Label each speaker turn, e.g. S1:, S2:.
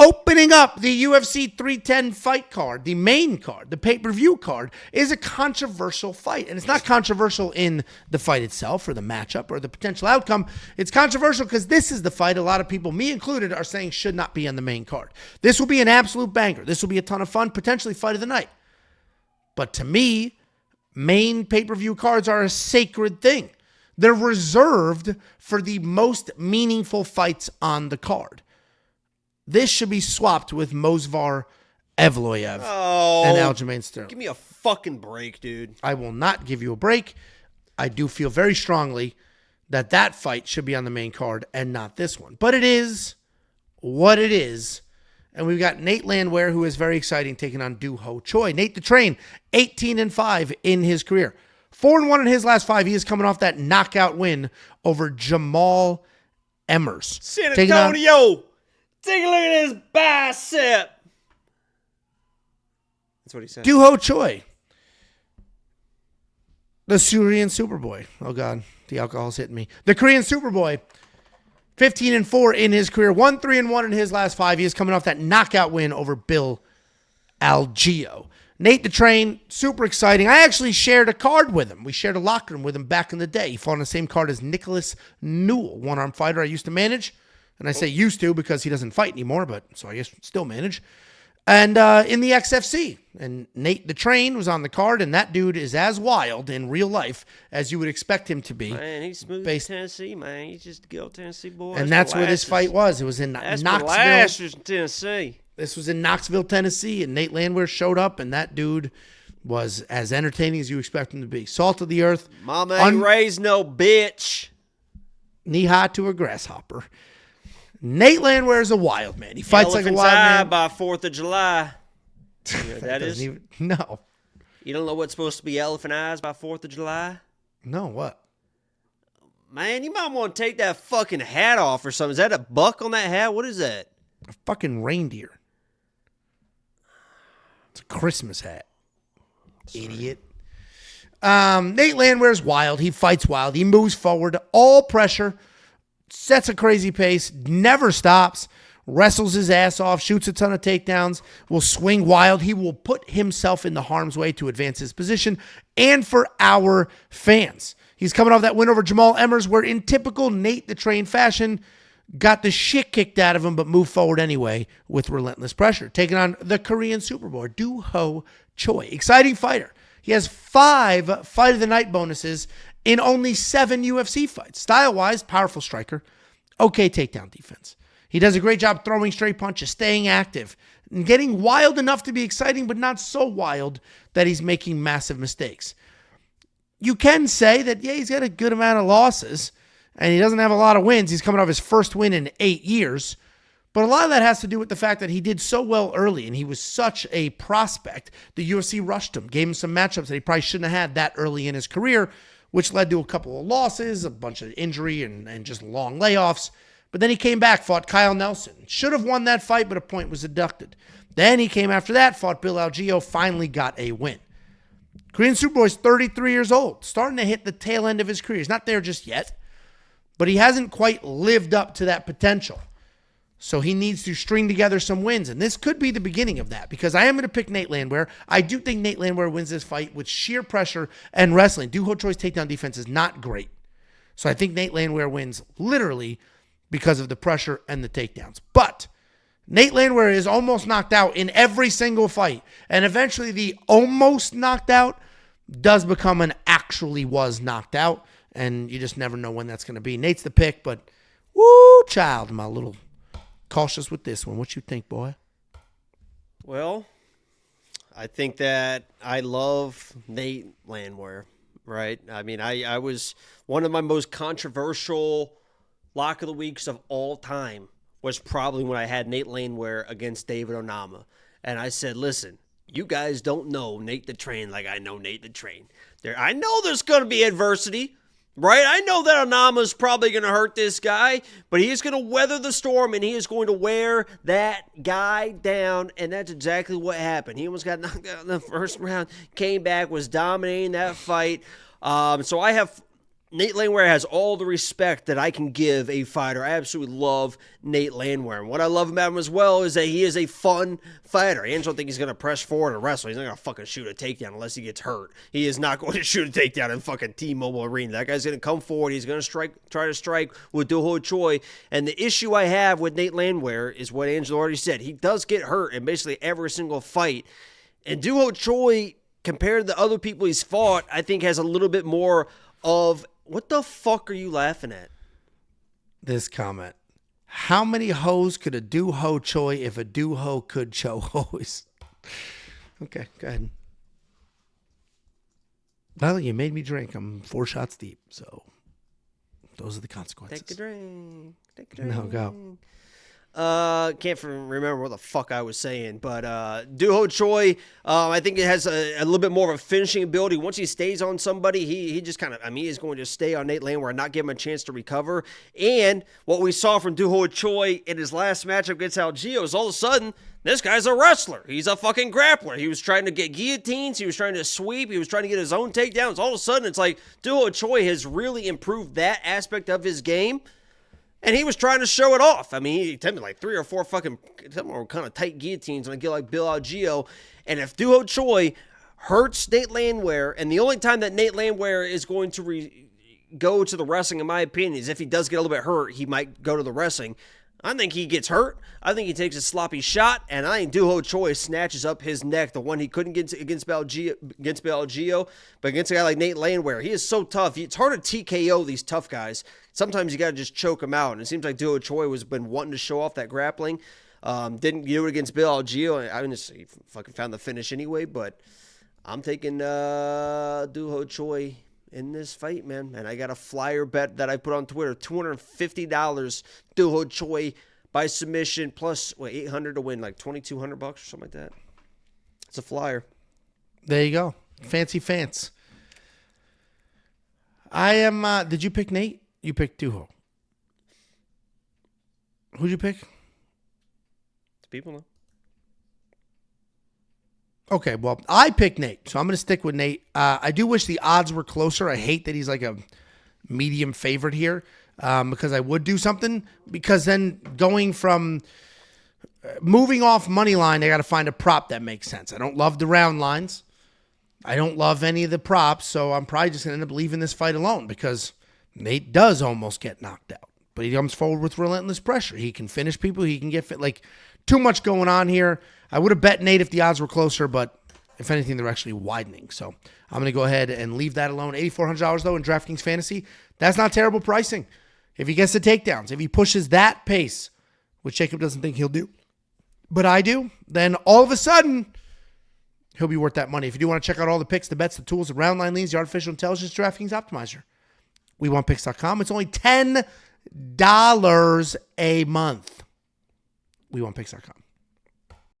S1: Opening up the UFC 310 fight card, the main card, the pay-per-view card, is a controversial fight. And it's not controversial in the fight itself or the matchup or the potential outcome. It's controversial because this is the fight a lot of people, me included, are saying should not be on the main card. This will be an absolute banger. This will be a ton of fun, potentially fight of the night. But to me, main pay-per-view cards are a sacred thing. They're reserved for the most meaningful fights on the card. This should be swapped with Movsar Evloev and Aljamain Sterling.
S2: Give me a fucking break, dude.
S1: I will not give you a break. I do feel very strongly that that fight should be on the main card and not this one. But it is what it is. And we've got Nate Landwehr, who is very exciting, taking on Ho Choi. Nate the Train, 18-5 in his career. 4-1 in his last 5. He is coming off that knockout win over Jamal Emmers.
S2: San Antonio! Take a look at his bicep. That's what he said.
S1: Ho Choi. The Syrian Superboy. Oh, God. The alcohol's hitting me. The Korean Superboy. 15-4 in his career. 1-3-1 in his last 5. He is coming off that knockout win over Bill Algeo. Nate the Train, super exciting. I actually shared a card with him. We shared a locker room with him back in the day. He fought on the same card as Nicholas Newell, one-arm fighter I used to manage. And I say used to because he doesn't fight anymore, but so I guess still manage. And in the XFC. And Nate the Train was on the card, and that dude is as wild in real life as you would expect him to be.
S2: Man, he's smooth in Tennessee, man. He's just a good old Tennessee boy.
S1: And that's where this fight was. It was in Knoxville.
S2: Tennessee.
S1: This was in Knoxville, Tennessee, and Nate Landwehr showed up, and that dude was as entertaining as you expect him to be. Salt of the earth.
S2: Mama ain't raised no bitch.
S1: Knee high to a grasshopper. Nate Landwehr is a wild man. He fights like a wild man.
S2: By 4th of July. You know that is?
S1: No.
S2: You don't know what's supposed to be elephant eyes by 4th of July?
S1: No, what?
S2: Man, you might want to take that fucking hat off or something. Is that a buck on that hat? What is that?
S1: A fucking reindeer. It's a Christmas hat. Sorry. Idiot. Nate Landwehr's wild. He fights wild. He moves forward. All pressure. Sets a crazy pace, never stops, wrestles his ass off, shoots a ton of takedowns, will swing wild. He will put himself in the harm's way to advance his position and for our fans. He's coming off that win over Jamal Emmers, where in typical Nate the Train fashion, got the shit kicked out of him, but moved forward anyway with relentless pressure. Taking on the Korean Superboy, Ho Choi. Exciting fighter. He has 5 Fight of the Night bonuses in only 7 UFC fights. Style-wise, powerful striker. Okay takedown defense. He does a great job throwing straight punches, staying active, and getting wild enough to be exciting, but not so wild that he's making massive mistakes. You can say that, yeah, he's got a good amount of losses, and he doesn't have a lot of wins. He's coming off his first win in 8 years. But a lot of that has to do with the fact that he did so well early, and he was such a prospect. The UFC rushed him, gave him some matchups that he probably shouldn't have had that early in his career, which led to a couple of losses, a bunch of injury, and just long layoffs. But then he came back, fought Kyle Nelson. Should have won that fight, but a point was deducted. Then he came after that, fought Bill Algeo, finally got a win. Korean Superboy's 33 years old, starting to hit the tail end of his career. He's not there just yet, but he hasn't quite lived up to that potential. So he needs to string together some wins, and this could be the beginning of that, because I am going to pick Nate Landwehr. I do think Nate Landwehr wins this fight with sheer pressure and wrestling. Ho Choi's takedown defense is not great. So I think Nate Landwehr wins literally because of the pressure and the takedowns. But Nate Landwehr is almost knocked out in every single fight, and eventually the almost knocked out does become an actually was knocked out, and you just never know when that's going to be. Nate's the pick, but woo, child, my little... cautious with this one. What you think, boy?
S2: Well, I think that I love Nate Landwehr, right? I mean, I was one of my most controversial lock of the weeks of all time was probably when I had Nate Landwehr against David Onama. And I said, listen, you guys don't know Nate the Train like I know Nate the Train. I know there's going to be adversity. Right? I know that Onama's probably going to hurt this guy, but he is going to weather the storm, and he is going to wear that guy down, and that's exactly what happened. He almost got knocked out in the first round, came back, was dominating that fight. So I have Nate Landwehr has all the respect that I can give a fighter. I absolutely love Nate Landwehr. And what I love about him as well is that he is a fun fighter. I don't think he's going to press forward and wrestle. He's not going to fucking shoot a takedown unless he gets hurt. He is not going to shoot a takedown in fucking T-Mobile Arena. That guy's going to come forward. He's going to try to strike with Ho Choi. And the issue I have with Nate Landwehr is what Angelo already said. He does get hurt in basically every single fight. And Ho Choi, compared to the other people he's fought, I think has a little bit more of... What the fuck are you laughing at?
S1: This comment. How many hoes could a Ho Choi if a ho could chow hoes? Okay, go ahead. Well, you made me drink. I'm 4 shots deep, so those are the consequences.
S2: Take a drink.
S1: No, go.
S2: Can't remember what the fuck I was saying, but Ho Choi, I think it has a little bit more of a finishing ability. Once he stays on somebody, he just kind of, he's going to stay on Nate Landwehr and not give him a chance to recover. And what we saw from Ho Choi in his last matchup against Algeo is all of a sudden, this guy's a wrestler. He's a fucking grappler. He was trying to get guillotines. He was trying to sweep. He was trying to get his own takedowns. All of a sudden, it's like Ho Choi has really improved that aspect of his game. And he was trying to show it off. He attempted like 3 or 4 fucking kind of tight guillotines on a guy like Bill Algeo. And if Ho Choi hurts Nate Landwehr, and the only time that Nate Landwehr is going to go to the wrestling, in my opinion, is if he does get a little bit hurt, he might go to the wrestling. I think he gets hurt. I think he takes a sloppy shot, and I think Ho Choi snatches up his neck, the one he couldn't get against Bill Algeo, but against a guy like Nate Landwehr, he is so tough. It's hard to TKO these tough guys. Sometimes you got to just choke them out, and it seems like Ho Choi has been wanting to show off that grappling. Didn't do it against Bill Algeo. He fucking found the finish anyway, but I'm taking Ho Choi in this fight, man. And I got a flyer bet that I put on Twitter, $250 Ho Choi by submission plus $800 to win, like $2,200 or something like that. It's a flyer.
S1: There you go. Fancy fance. I am did you pick Nate? You picked Ho. Who'd you pick?
S2: The people know.
S1: Okay, well, I picked Nate, so I'm going to stick with Nate. I do wish the odds were closer. I hate that he's like a medium favorite here because I would do something. Because then going from moving off money line, I got to find a prop that makes sense. I don't love the round lines. I don't love any of the props, so I'm probably just going to end up leaving this fight alone because Nate does almost get knocked out. But he comes forward with relentless pressure. He can finish people. He can get fit. Like, too much going on here. I would have bet Nate if the odds were closer, but if anything, they're actually widening. So I'm going to go ahead and leave that alone. $8,400, though, in DraftKings Fantasy. That's not terrible pricing. If he gets the takedowns, if he pushes that pace, which Jacob doesn't think he'll do, but I do, then all of a sudden, he'll be worth that money. If you do want to check out all the picks, the bets, the tools, the round line leans, the artificial intelligence, DraftKings Optimizer, WeWantPicks.com. It's only $10 a month. WeWantPicks.com.